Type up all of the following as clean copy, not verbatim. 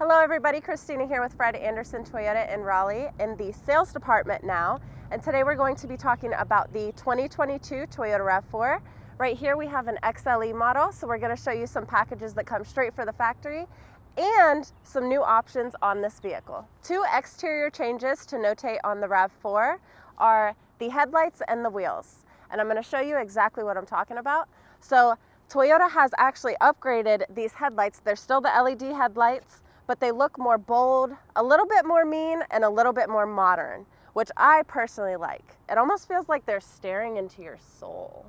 Hello everybody, Christina here with Fred Anderson Toyota in Raleigh in the sales department now. And today we're going to be talking about the 2022 Toyota RAV4. Right here we have an XLE model, so we're going to show you some packages that come straight for the factory and some new options on this vehicle. Two exterior changes to notate on the RAV4 are the headlights and the wheels. And I'm going to show you exactly what I'm talking about. So Toyota has actually upgraded these headlights. They're still the LED headlights, but they look more bold, a little bit more mean, and a little bit more modern, which I personally like. It almost feels like they're staring into your soul.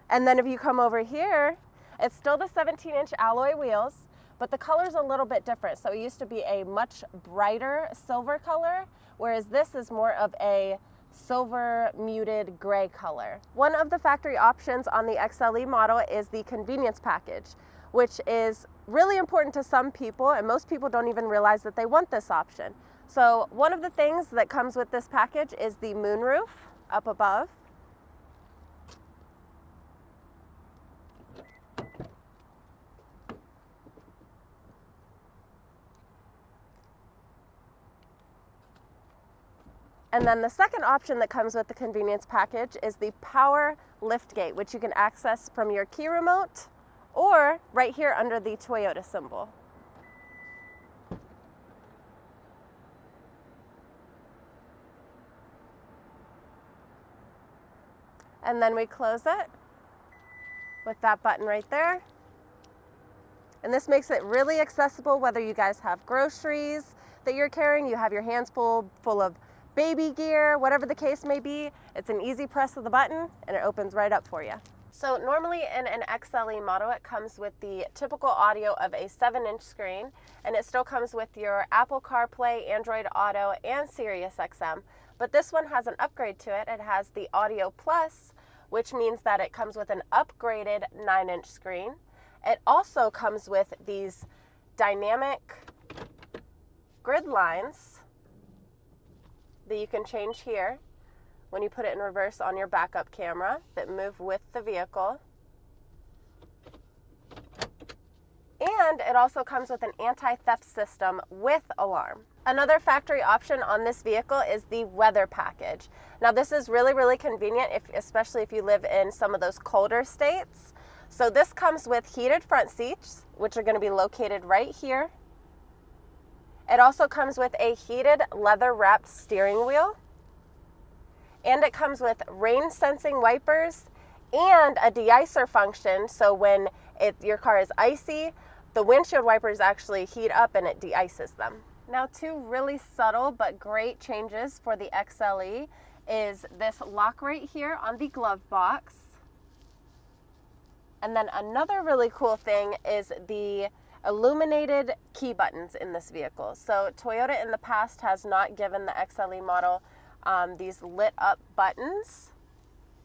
And then if you come over here, it's still the 17-inch alloy wheels, but the color's a little bit different. So it used to be a much brighter silver color, whereas this is more of a silver muted gray color. One of the factory options on the XLE model is the convenience package, which is really important to some people, and most people don't even realize that they want this option. So one of the things that comes with this package is the moonroof up above. And then the second option that comes with the convenience package is the power liftgate, which you can access from your key remote or right here under the Toyota symbol. And then we close it with that button right there. And this makes it really accessible whether you guys have groceries that you're carrying, you have your hands full of baby gear, whatever the case may be. It's an easy press of the button and it opens right up for you. So normally in an XLE model, it comes with the typical audio of a 7-inch screen, and it still comes with your Apple CarPlay, Android Auto, and Sirius XM. But this one has an upgrade to it. It has the Audio Plus, which means that it comes with an upgraded 9-inch screen. It also comes with these dynamic grid lines that you can change here when you put it in reverse on your backup camera that move with the vehicle. And it also comes with an anti-theft system with alarm. Another factory option on this vehicle is the weather package. Now this is really convenient, especially if you live in some of those colder states. So this comes with heated front seats, which are going to be located right here. It also comes with a heated leather wrapped steering wheel. And it comes with rain sensing wipers and a de-icer function. So when your car is icy, the windshield wipers actually heat up and it de-ices them. Now, two really subtle but great changes for the XLE is this lock right here on the glove box. And then another really cool thing is the illuminated key buttons in this vehicle. So Toyota in the past has not given the XLE model these lit up buttons,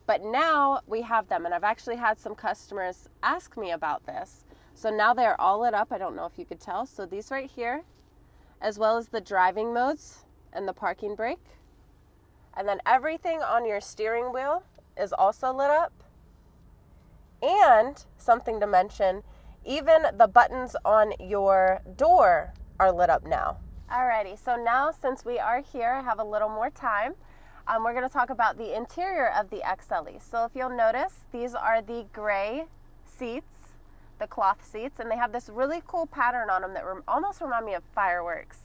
but now we have them, and I've actually had some customers ask me about this. So now they're all lit up. I don't know if you could tell. So these right here, as well as the driving modes and the parking brake, and then everything on your steering wheel is also lit up. And something to mention, even the buttons on your door are lit up now. Alrighty, so now since we are here, I have a little more time. We're going to talk about the interior of the XLE. So if you'll notice, these are the gray seats, the cloth seats, and they have this really cool pattern on them that almost remind me of fireworks.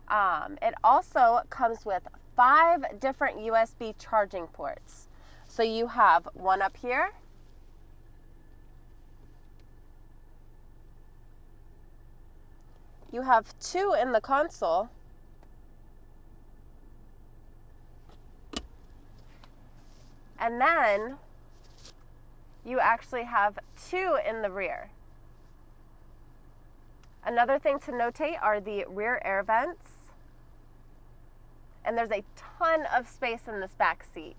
It also comes with 5 different USB charging ports. So you have one up here, you have 2 in the console, and then you actually have 2 in the rear. Another thing to notate are the rear air vents, and there's a ton of space in this back seat.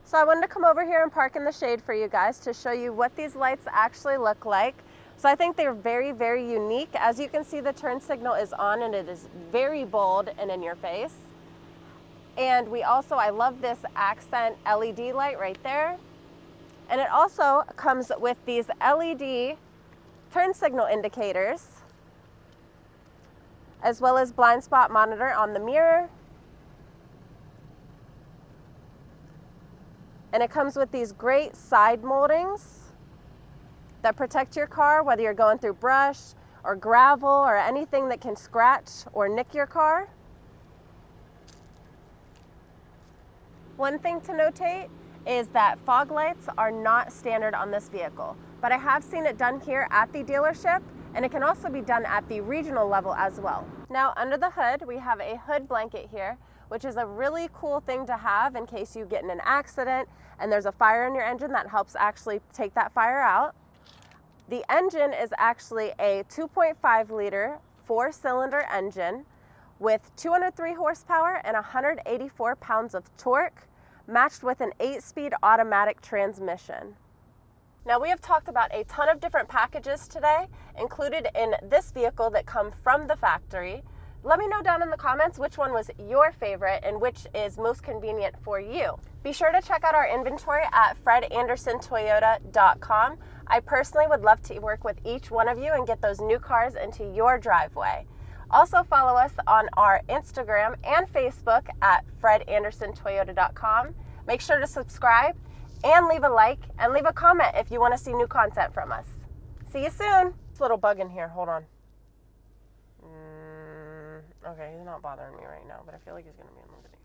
So I wanted to come over here and park in the shade for you guys to show you what these lights actually look like. So I think they're very unique. As you can see, the turn signal is on and it is very bold and in your face. And I love this accent LED light right there. And it also comes with these LED turn signal indicators as well as blind spot monitor on the mirror. And it comes with these great side moldings that protect your car, whether you're going through brush or gravel or anything that can scratch or nick your car. One thing to notate is that fog lights are not standard on this vehicle, but I have seen it done here at the dealership, and it can also be done at the regional level as well. Now, under the hood, we have a hood blanket here, which is a really cool thing to have in case you get in an accident and there's a fire in your engine. That helps actually take that fire out. The engine is actually a 2.5 liter 4-cylinder engine with 203 horsepower and 184 pounds of torque, matched with an 8-speed automatic transmission. Now, we have talked about a ton of different packages today included in this vehicle that come from the factory. Let me know down in the comments which one was your favorite and which is most convenient for you. Be sure to check out our inventory at fredandersontoyota.com. I personally would love to work with each one of you and get those new cars into your driveway. Also follow us on our Instagram and Facebook at fredandersontoyota.com. Make sure to subscribe and leave a like and leave a comment if you want to see new content from us. See you soon. This little bug in here, hold on. Okay, he's not bothering me right now, but I feel like he's going to be in the video.